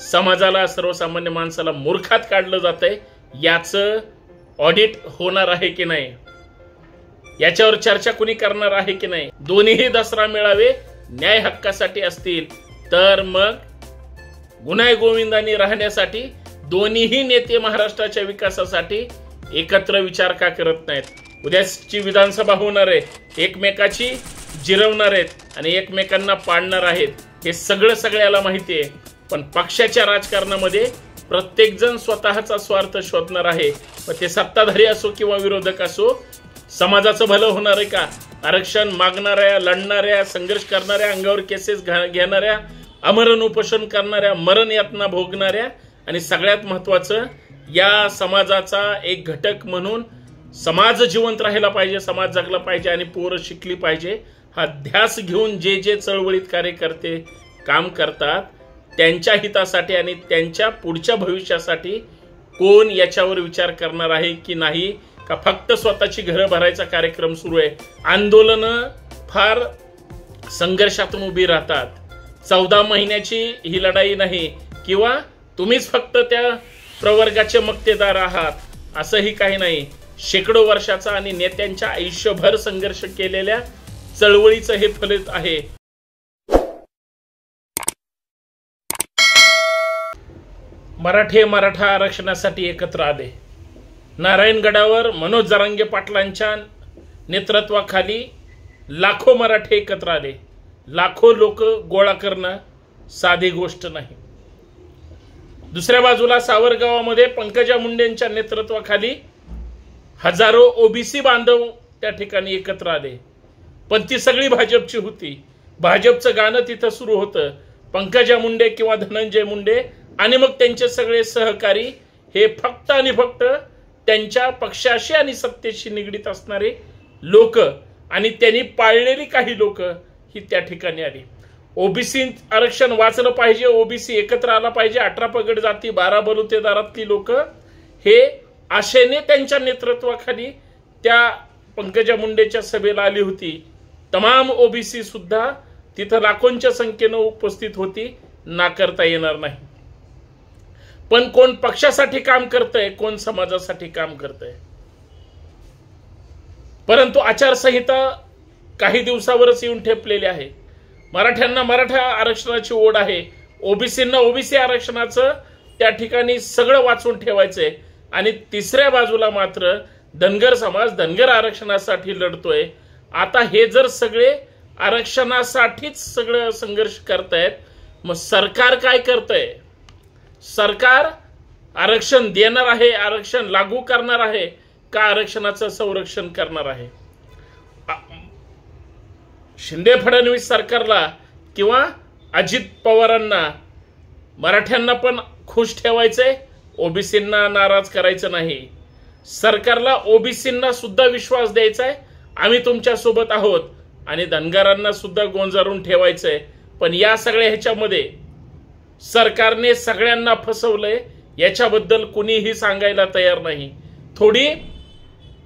समाजाला सर्वसामान्य माणसाला मूर्खात काढलं जातंय याचं ऑडिट होणार आहे की नाही, याच्यावर चर्चा कुणी करणार आहे की नाही। दोन्हीही दसरा मेळावे न्याय हक्कासाठी असतील तर मग गुन्हा गोविंदांनी राहण्यासाठी दोन्हीही नेते महाराष्ट्राच्या विकासासाठी एकत्र विचार का करत नाहीत। उद्याची विधानसभा होणार आहे, एकमेकाची जिरवणार आहेत आणि एकमेकांना पाडणार आहेत हे सगळ्याला माहिती आहे। पण पक्षाच्या राजकारणामध्ये प्रत्येक जण स्वतःचा स्वार्थ शोधणार आहे, मग ते सत्ताधारी असो किंवा विरोधक असो। समाजाचं भलं होणार आहे का? आरक्षण मागणाऱ्या, लढणाऱ्या, संघर्ष करणाऱ्या, अंगावर केसेस घेणाऱ्या, आमरण उपोषण करणाऱ्या, मरण यातना भोगणाऱ्या आणि सगळ्यात महत्त्वाचं या समाजाचा एक घटक म्हणून समाज जिवंत राहिला पाहिजे, समाज जगला पाहिजे आणि पोरं शिकली पाहिजे हा ध्यास घेऊन जे चळवळीत कार्यकर्ते काम करतात त्यांच्या हितासाठी आणि त्यांच्या पुढच्या भविष्यासाठी कोण याच्यावर विचार करणार आहे की नाही, का फक्त स्वतःची घरं भरायचा कार्यक्रम सुरू आहे। आंदोलनं फार संघर्षातून उभी राहतात। 14 महिन्याची ही लढाई नाही किंवा तुम्हीच फक्त त्या प्रवर्गाचे मक्तेदार आहात असंही काही नाही। शेकडो वर्षाचा आणि नेत्यांच्या आयुष्यभर संघर्ष केलेल्या चळवळीचं हे फलित आहे। मराठा आरक्षणासाठी एकत्र आले। नारायणगडावर मनोज जरांगे पाटलांच्या नेतृत्वाखाली लाखो मराठे एकत्र आले। लाखो लोक गोळा करणं साधी गोष्ट नाही। दुसऱ्या बाजूला सावरगावामध्ये पंकजा मुंडेंच्या नेतृत्वाखाली हजारो ओबीसी बांधव त्या ठिकाणी एकत्र आले, पण ती सगळी भाजपची होती। भाजपचं गाणं तिथं सुरू होतं, पंकजा मुंडे किंवा धनंजय मुंडे आणि मग त्यांचे सगळे सहकारी हे फक्त आणि फक्त त्यांच्या पक्षाशी आणि सत्तेशी निगडीत असणारे लोक आणि त्यांनी पाळलेली काही लोक ही त्या ठिकाणी आली। ओबीसी आरक्षण वाचलं पाहिजे, ओबीसी एकत्र आला पाहिजे, 18 पगड जाती 12 बलुतेदारातली लोक हे आशेने त्यांच्या नेतृत्वाखाली त्या पंकजा मुंडेच्या सभेला आली होती। तमाम ओबीसी सुद्धा तिथं लाखोंच्या संख्येने उपस्थित होती, नाकारता येणार नाही। पण कोण पक्षासाठी काम करतंय, कोण समाजासाठी काम करतंय। परंतु आचारसंहिता काही दिवसावरच येऊन ठेपलेली आहे। मराठ्यांना मराठा आरक्षणाची ओढ आहे, ओबीसींना ओबीसी आरक्षणाचं त्या ठिकाणी सगळं वाचून ठेवायचंय आणि तिसऱ्या बाजूला मात्र धनगर समाज धनगर आरक्षणासाठी लढतोय। आता हे जर सगळे आरक्षणासाठीच सगळं संघर्ष करतायत, मग सरकार काय करतंय? सरकार आरक्षण देणार आहे, आरक्षण लागू करणार आहे का आरक्षणाचं संरक्षण करणार आहे? शिंदे फडणवीस सरकारला किंवा अजित पवारांना मराठ्यांना पण खुश ठेवायचंय, ओबीसींना नाराज करायचं नाही। सरकारला ओबीसींना सुद्धा विश्वास द्यायचा आहे, आम्ही तुमच्या सोबत आहोत आणि धनगरांना सुद्धा गोंजारून ठेवायचंय। पण या सगळ्या ह्याच्यामध्ये सरकारने सगळ्यांना फसवलंय याच्याबद्दल कुणीही सांगायला तयार नाही। थोडी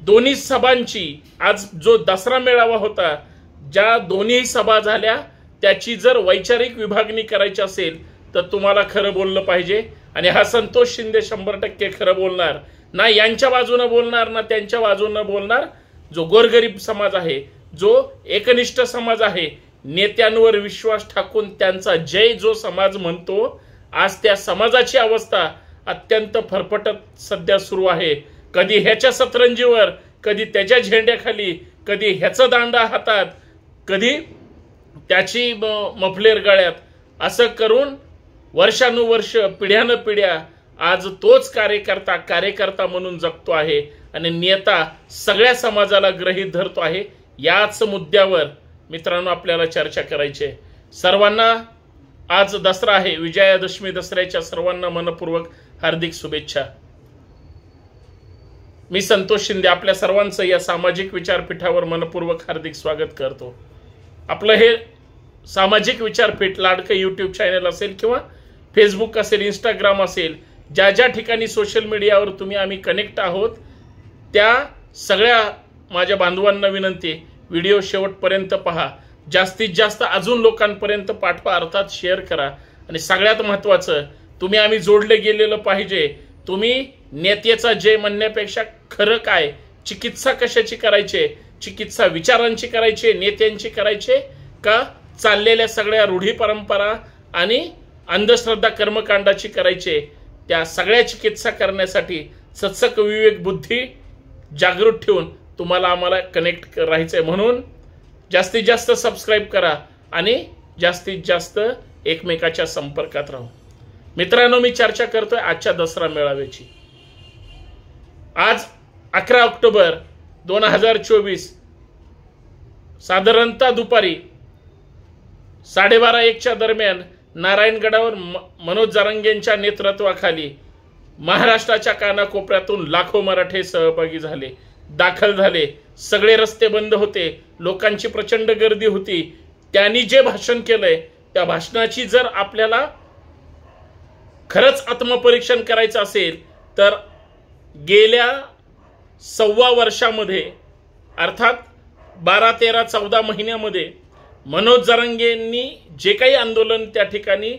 दोन्ही सभांची आज जो दसरा मेळावा होता, ज्या दोन्ही सभा झाल्या त्याची जर वैचारिक विभागणी करायची असेल तर तुम्हाला खरं बोललं पाहिजे आणि हा संतोष शिंदे 100% खरं बोलणार, ना यांच्या बाजूने बोलणार ना त्यांच्या बाजूने बोलणार। जो गोरगरीब समाज आहे, जो एकनिष्ठ समाज आहे, नेत्यांवर विश्वास टाकून त्यांचा जय जो समाज म्हणतो, आज त्या समाजाची अवस्था अत्यंत फरफटत सध्या सुरू आहे। कधी ह्याच्या सतरंजीवर, कधी त्याच्या झेंड्याखाली, कधी ह्याचा दांडा हातात, कधी त्याची मफलेर गळ्यात, असं करून वर्षानुवर्ष पिढ्यानपिढ्या आज तोच कार्यकर्ता म्हणून जगतो आहे आणि नेता सगळ्या समाजाला गृहीत धरतो आहे। याच मुद्द्यावर मित्रांनो आपल्याला चर्चा करायची आहे। सर्वांना आज दसरा आहे, विजयादशमी दसऱ्याच्या सर्वांना मनपूर्वक हार्दिक शुभेच्छा। मी संतोष शिंदे आपल्या सर्वांचं या सामाजिक विचारपीठावर मनपूर्वक हार्दिक स्वागत करतो। आपलं हे सामाजिक विचारपीठ लाडकं यूट्यूब चॅनल असेल किंवा फेसबुक असेल, इंस्टाग्राम असेल, ज्या ज्या ठिकाणी सोशल मीडियावर तुम्ही आम्ही कनेक्ट आहोत त्या सगळ्या माझ्या बांधवांना विनंती, व्हिडिओ शेवटपर्यंत पहा, जास्तीत जास्त अजून लोकांपर्यंत पाठवा, अर्थात शेअर करा आणि सगळ्यात महत्त्वाचं तुम्ही आम्ही जोडले गेलेलं पाहिजे, तुम्ही नेत्याचा जय म्हणण्यापेक्षा खरं काय, चिकित्सा कशाची करायची, चिकित्सा विचारांची करायची, नेत्यांची करायची का चाललेल्या सगळ्या रूढी परंपरा आणि अंधश्रद्धा कर्मकांडाची करायची, त्या सगळ्या चिकित्सा करण्यासाठी सत्सक विवेक बुद्धी जागृत ठेवून तुम्हाला आम्हाला कनेक्ट राहायचंय. म्हणून जास्तीत जास्त सबस्क्राईब करा आणि जास्तीत जास्त एकमेकाच्या संपर्कात राहू. मित्रांनो, मी चर्चा करतोय आजच्या दसरा मेळाव्याची. आज 11 ऑक्टोबर 2024 साधारणतः दुपारी 12:30-1च्या दरम्यान नारायणगडावर मनोज जरांगेंच्या नेतृत्वाखाली महाराष्ट्राच्या कानाकोपऱ्यातून लाखो मराठे सहभागी झाले, दाखल झाले. सगळे रस्ते बंद होते, लोकांची प्रचंड गर्दी होती. त्यांनी जे भाषण केलंय त्या भाषणाची जर आपल्याला खरंच आत्मपरीक्षण करायचं असेल तर गेल्या 1.25 वर्षामध्ये अर्थात 12, 13, 14 महिन्यामध्ये मनोज जरांगेंनी जे काही आंदोलन त्या ठिकाणी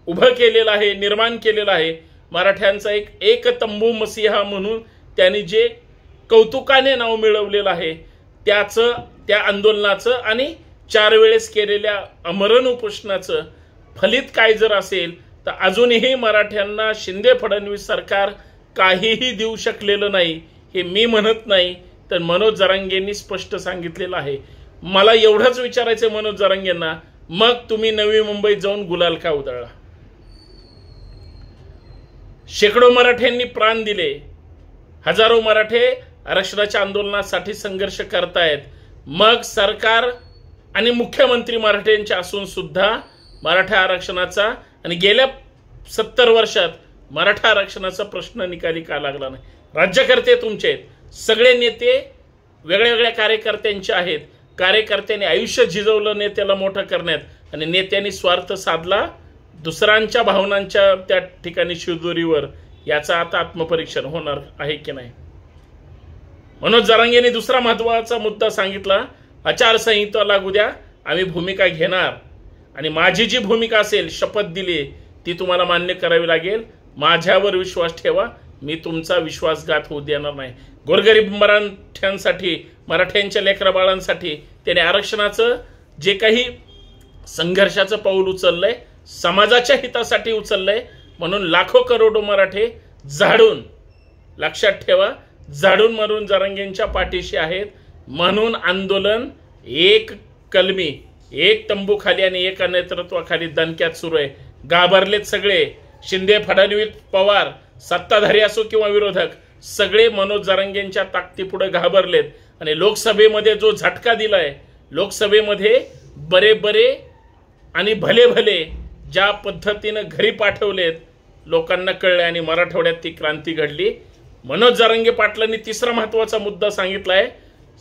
उभं केलेलं आहे, निर्माण केलेलं आहे, मराठ्यांचा एक तंबू मसिहा म्हणून त्यांनी जे कौतुकाने नाव मिळवलेलं आहे त्या आंदोलनाचं आणि 4 वेळेस केलेल्या अमरण उपोषणाचं फलित काय जर असेल तर अजूनही मराठ्यांना शिंदे फडणवीस सरकार काहीही देऊ शकलेलं नाही. हे मी म्हणत नाही तर मनोज जरांगेंनी स्पष्ट सांगितलेलं आहे. मला एवढंच विचारायचं मनोज जरांगेंना, मग तुम्ही नवी मुंबईत जाऊन गुलाल का उधळला? शेकडो मराठ्यांनी प्राण दिले, हजारो मराठे आरक्षणाच्या आंदोलनासाठी संघर्ष करतायत. मग सरकार आणि मुख्यमंत्री मराठ्यांचे असून सुद्धा मराठा आरक्षणाचा आणि गेल्या 70 वर्षात मराठा आरक्षणाचा प्रश्न निकाली का लागला नाही? राज्यकर्ते तुमचे आहेत, सगळे नेते वेगळ्या वेगळ्या कार्यकर्त्यांचे आहेत. कार्यकर्त्यांनी आयुष्य झिजवलं नेत्याला मोठं करण्यात आणि नेत्यांनी स्वार्थ साधला दुसऱ्यांच्या भावनांच्या त्या ठिकाणी शिदोरीवर. याचा आता आत्मपरीक्षण होणार आहे की नाही? मनोज जरांगेंनी दुसरा महत्त्वाचा मुद्दा सांगितला, आचारसंहिता लागू द्या, आम्ही भूमिका घेणार आणि माझी जी भूमिका असेल, शपथ दिली, ती तुम्हाला मान्य करावी लागेल. माझ्यावर विश्वास ठेवा, मी तुमचा विश्वासघात होऊ देणार नाही. गोरगरीब मराठ्यांसाठी, मराठ्यांच्या लेकराबाळांसाठी त्याने आरक्षणाचं जे काही संघर्षाचं पाऊल उचललंय, समाजाच्या हितासाठी उचललंय. म्हणून लाखो करोडो मराठे झाडून, लक्षात ठेवा, झाडून मनोज जरांगेंच्या पाठीशी आहेत. म्हणून आंदोलन एक कलमी, एक तंबूखाली आणि एका नेतृत्वाखाली दणक्यात सुरू आहे. घाबरलेत सगळे, शिंदे, फडणवीस, पवार, सत्ताधारी असो किंवा विरोधक, सगळे मनोज जरांगेंच्या ताकदीपुढे घाबरलेत. आणि लोकसभेमध्ये जो झटका दिलाय, लोकसभेमध्ये बरे आणि भले ज्या पद्धतीनं घरी पाठवलेत लोकांना कळले आणि मराठवाड्यात ती क्रांती घडली. मनोज जरांगे पाटलांनी तिसरा महत्त्वाचा मुद्दा सांगितलाय,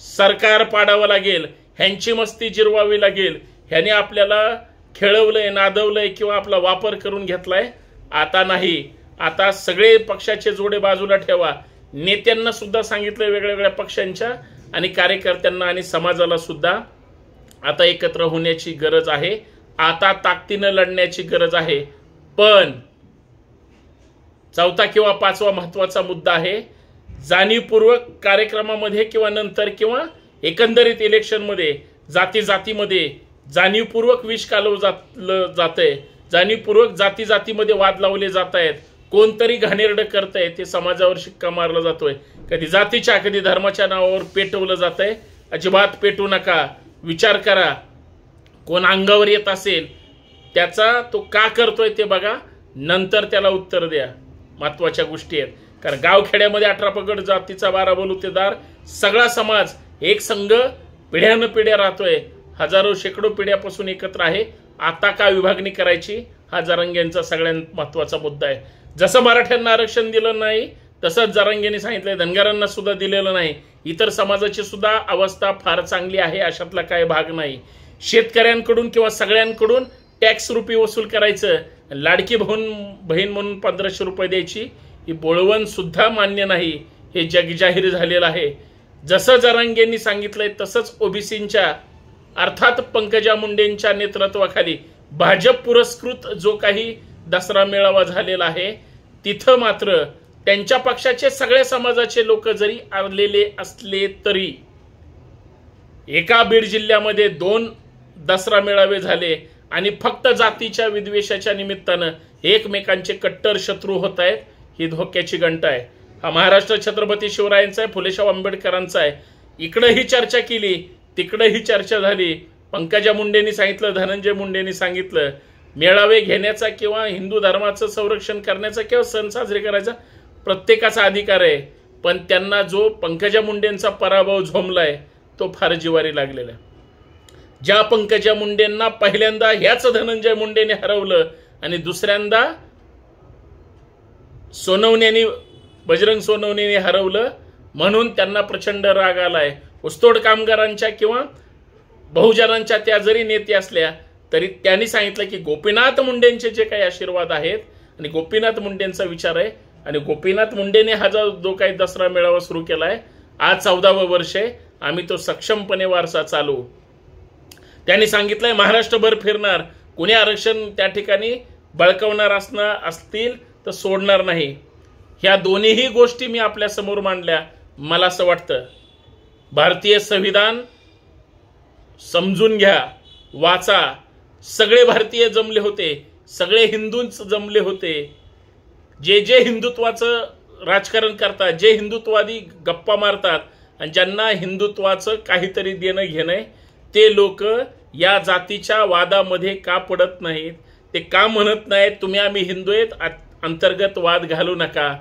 सरकार पाडावं लागेल, ह्यांची मस्ती जिरवावी लागेल, ह्याने आपल्याला खेळवलंय, नादवलंय किंवा आपला वापर करून घेतलाय. आता नाही, आता सगळे पक्षाचे जोडे बाजूला ठेवा. नेत्यांना सुद्धा सांगितलंय, वेगवेगळ्या पक्षांच्या आणि कार्यकर्त्यांना आणि समाजाला सुद्धा आता एकत्र होण्याची गरज आहे. आता ताकदीनं लढण्याची गरज आहे. पण चौथा किंवा 5वा महत्त्वाचा मुद्दा आहे, जाणीवपूर्वक कार्यक्रमामध्ये किंवा नंतर किंवा एकंदरीत इलेक्शनमध्ये जातीमध्ये जाणीवपूर्वक विष कालवलं जातंय, जाणीवपूर्वक जातीमध्ये वाद लावले जात आहेत, कोणतरी घाणेरडं करतंय, ते समाजावर शिक्का मारला जातोय. कधी जातीच्या कधी धर्माच्या नावावर पेटवलं जातंय. अजिबात पेटू नका. विचार करा, कोण अंगावर येत असेल त्याचा तो का करतोय ते बघा, नंतर त्याला उत्तर द्या. महत्वाच्या गोष्टी आहेत. कारण गावखेड्यामध्ये 18 पगड जातीचा 12 बलुतेदार सगळा समाज एक संघ पिढ्यानपिढ्या राहतोय, हजारो शेकडो पिढ्यापासून एकत्र आहे. आता का विभागणी करायची? हा जरांगेंचा सगळ्यात महत्वाचा मुद्दा आहे. जसं मराठ्यांना आरक्षण दिलं नाही तसंच जरांगेंनी सांगितलंय धनगरांना सुद्धा दिलेलं नाही. इतर समाजाची सुद्धा अवस्था फार चांगली आहे, अशातला काही भाग नाही. शेतकऱ्यांकडून किंवा सगळ्यांकडून टॅक्स रुपी वसूल करायचं, लाडकी बहीण म्हणून 1500 रुपये द्यायची, ही बोळवण सुद्धा मान्य नाही. हे जग जाहीर झालेलं आहे. जसं जरांगेंनी सांगितलंय तसंच ओबीसींच्या अर्थात पंकजा मुंडेंच्या नेतृत्वाखाली भाजप पुरस्कृत जो काही दसरा मेळावा झालेला आहे, तिथं मात्र त्यांच्या पक्षाचे सगळ्या समाजाचे लोक जरी आलेले असले तरी एका बीड जिल्ह्यामध्ये 2 दसरा मेळावे झाले आणि फक्त जातीच्या विद्वेषाच्या निमित्तानं एकमेकांचे कट्टर शत्रू होत आहेत, ही धोक्याची घंटा आहे। हा महाराष्ट्र छत्रपती शिवरायांचा आहे, फुलेशाह आंबेडकरांचा आहे। इकडेही चर्चा केली, तिकडेही चर्चा झाली। पंकजा मुंडेंनी सांगितलं, धनंजय मुंडेंनी सांगितलं, मेळावे घेण्याचा किंवा हिंदू धर्माचं संरक्षण करण्याचा किंवा सण साजरे करायचा प्रत्येकाचा अधिकार आहे, पण त्यांना जो पंकजा मुंडेंचा पराभव झोंबलाय तो फार जिवारी लागलेला आहे। ज्या पंकजा मुंडेंना पहिल्यांदा ह्याच धनंजय मुंडेंनी हरवलं आणि दुसऱ्यांदा सोनवणेंनी, बजरंग सोनवणेंनी हरवलं, म्हणून त्यांना प्रचंड राग आलाय। ऊसतोड कामगारांच्या किंवा बहुजनांच्या त्या जरी नेते असल्या तरी त्यांनी सांगितलं की गोपीनाथ मुंडेंचे जे काही आशीर्वाद आहेत आणि गोपीनाथ मुंडेंचा विचार आहे आणि गोपीनाथ मुंडेने हा जो काही दसरा मेळावा सुरू केलाय, आज 14वं वर्ष आहे, आम्ही तो सक्षमपणे वारसा चालू। त्यांनी सांगितलंय महाराष्ट्रभर फिरणार, कोणी आरक्षण त्या ठिकाणी बळकवणार असतील तर सोडणार नाही। ह्या दोन्हीही गोष्टी मी आपल्या समोर मांडल्या। मला असं वाटतं भारतीय संविधान समजून घ्या, वाचा। सगळे भारतीय जमले होते, सगळे हिंदूंच जमले होते। जे हिंदुत्वाचं राजकारण करतात, जे हिंदुत्ववादी गप्पा मारतात आणि ज्यांना हिंदुत्वाचं काहीतरी देणं घेणं, ते लोक या जातीच्या वादामध्ये का पडत नाहीत? ते का म्हणत नाहीत तुम्ही आम्ही हिंदू आहेत, अंतर्गत वाद घालू नका?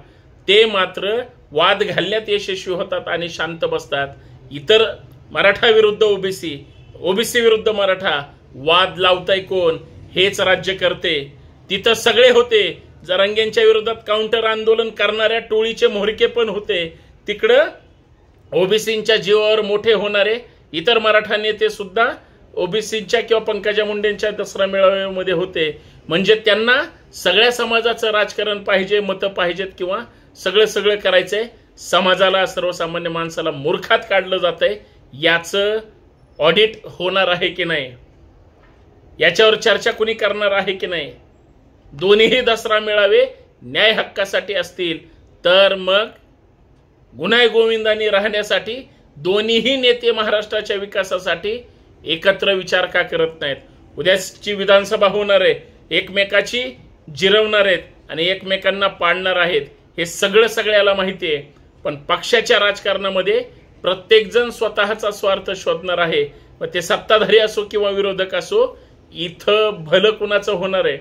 ते मात्र वाद घालण्यात यशस्वी होतात आणि शांत बसतात। इतर मराठा विरुद्ध ओबीसी, ओबीसी विरुद्ध मराठा वाद लावताय कोण? हेच राज्य करते। तिथं सगळे होते, जरांगेंच्या विरोधात काउंटर आंदोलन करणाऱ्या टोळीचे मोहरके पण होते। तिकडं ओबीसींच्या जीवावर मोठे होणारे इतर मराठा नेते सुद्धा ओबीसींच्या किंवा पंकजा मुंडेंच्या दसरा मेळाव्यामध्ये होते। म्हणजे त्यांना सगळ्या समाजाचं राजकारण पाहिजे, मतं पाहिजेत किंवा सगळं करायचंय। समाजाला, सर्वसामान्य माणसाला मूर्खात काढलं जातंय। याचं ऑडिट होणार आहे की नाही, याच्यावर चर्चा कुणी करणार आहे की नाही? दोन्हीही दसरा मेळावे न्याय हक्कासाठी असतील तर मग गुन्हा गोविंदांनी राहण्यासाठी दोन्हीही नेते महाराष्ट्राच्या विकासासाठी एकत्र विचार का करत नाहीत? उद्याची विधानसभा होणार आहे, एकमेकाची जिरवणार आहेत आणि एकमेकांना पाडणार आहेत, हे सगळ्याला माहिती आहे। पण पक्षाच्या राजकारणामध्ये प्रत्येक जण स्वतःचा स्वार्थ शोधणार आहे, मग ते सत्ताधारी असो किंवा विरोधक असो। इथं भलं कुणाचं होणार आहे?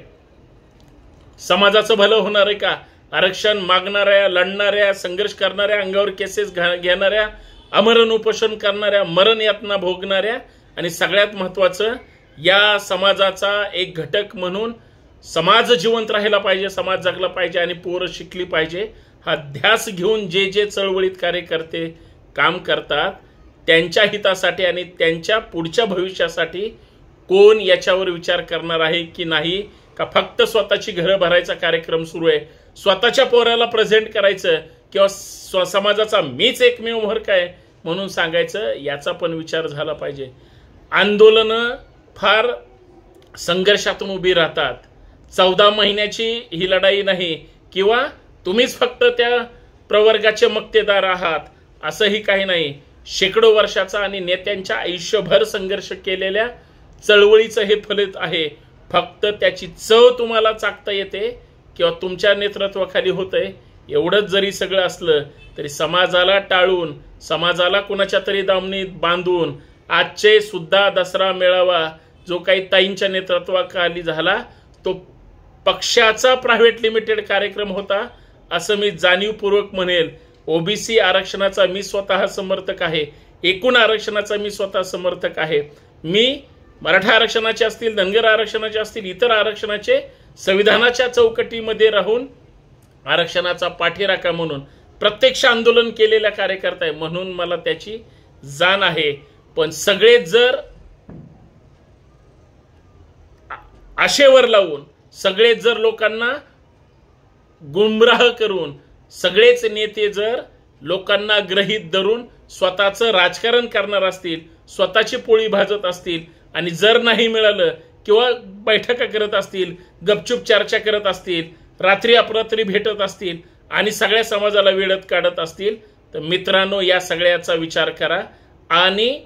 समाजाचं भलं होणार आहे का? आरक्षण मागणाऱ्या, लढणाऱ्या, संघर्ष करणाऱ्या, अंगावर केसेस घेणाऱ्या, आमरण उपोषण करणाऱ्या, मरण यातना भोगणाऱ्या आणि सगळ्यात महत्त्वाचं या समाजाचा एक घटक म्हणून समाज जिवंत राहिला पाहिजे, समाज जगला पाहिजे आणि पोरं शिकली पाहिजे, हा ध्यास घेऊन जे चळवळीत कार्यकर्ते काम करतात त्यांच्या हितासाठी आणि त्यांच्या पुढच्या भविष्यासाठी कोण याच्यावर विचार करणार आहे की नाही? का फक्त स्वतःची घरं भरायचा कार्यक्रम सुरू आहे, स्वतःच्या पोराला प्रेझेंट करायचं किंवा समाजाचा मीच एकमेव महर्क आहे म्हणून सांगायचं? याचा पण विचार झाला पाहिजे। आंदोलनं फार संघर्षातून उभी राहतात। 14 महिन्याची ही लढाई नाही किंवा तुम्हीच फक्त त्या प्रवर्गाचे मक्तेदार आहात असंही काही नाही। शेकडो वर्षाचा आणि नेत्यांच्या आयुष्यभर संघर्ष केलेल्या चळवळीचं हे फलित आहे। फक्त त्याची चव तुम्हाला चाखता येते किंवा तुमच्या नेतृत्वाखाली होतंय, एवढंच जरी सगळं असलं तरी समाजाला टाळून, समाजाला कुणाच्या तरी दामणीत बांधून आजचे सुद्धा दसरा मेळावा जो काही ताईंच्या नेतृत्वाखाली झाला तो पक्षाचा प्रायव्हेट लिमिटेड कार्यक्रम होता असं मी जाणीवपूर्वक म्हणेल। ओबीसी आरक्षणाचा मी स्वतः समर्थक आहे, एकूण आरक्षणाचा मी स्वतः समर्थक आहे। मी मराठा आरक्षणाचे असतील, धनगर आरक्षणाचे असतील, इतर आरक्षणाचे संविधानाच्या चौकटीमध्ये राहून आरक्षणाचा पाठीराखा म्हणून प्रत्यक्ष आंदोलन केलेल्या कार्यकर्ता आहे म्हणून मला त्याची जाण आहे। पण सगळे जर आशेवर लावून, सगळे जर लोकांना गुमराह करून, सगळेच नेते जर लोकांना ग्रहित धरून स्वतःचं राजकारण करणार असतील, स्वतःची पोळी भाजत असतील आणि जर नाही मिळालं किंवा बैठका करत असतील, गपचूप चर्चा करत असतील, रात्री अपरात्री भेटत असतील आणि सगळ्या समाजाला वेडत काढत असतील, तर मित्रांनो या सगळ्याचा विचार करा आणि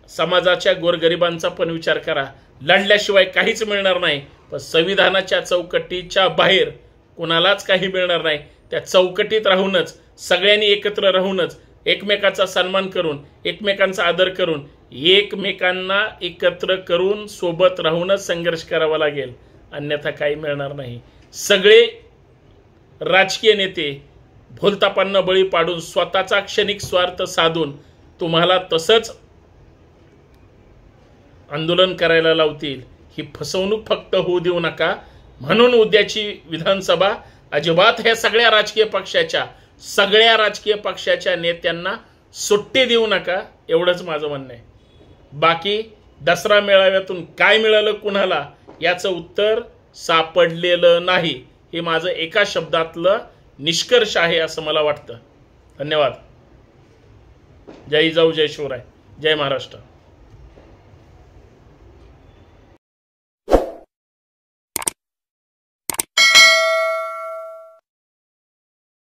समाजाच्या गोरगरिबांचा पण विचार करा. लढल्याशिवाय काहीच मिळणार नाही, पण संविधानाच्या चौकटीच्या बाहेर कोणालाच काही मिळणार नाही. त्या चौकटीत राहूनच, सगळ्यांनी एकत्र राहूनच, एकमेकाचा सन्मान करून, एकमेकांचा आदर करून, एकमेकांना एकत्र करून सोबत राहूनच संघर्ष करावा लागेल, अन्यथा काही मिळणार नाही. सगळे राजकीय नेते भूलथापांना बळी पाडून स्वतःचा क्षणिक स्वार्थ साधून तुम्हाला तसंच आंदोलन करायला लावतील. ही फसवणूक फक्त होऊ देऊ नका. म्हणून उद्याची विधानसभा अजिबात ह्या सगळ्या राजकीय पक्षाच्या नेत्यांना सुट्टी देऊ नका, एवढंच माझं म्हणणं आहे. बाकी दसरा मेळाव्यातून काय मिळालं कुणाला याचं उत्तर सापडलेलं नाही, हे माझं एका शब्दातलं निष्कर्ष आहे असं मला वाटतं. धन्यवाद. जय जिजाऊ, जय शिवराय, जय महाराष्ट्र.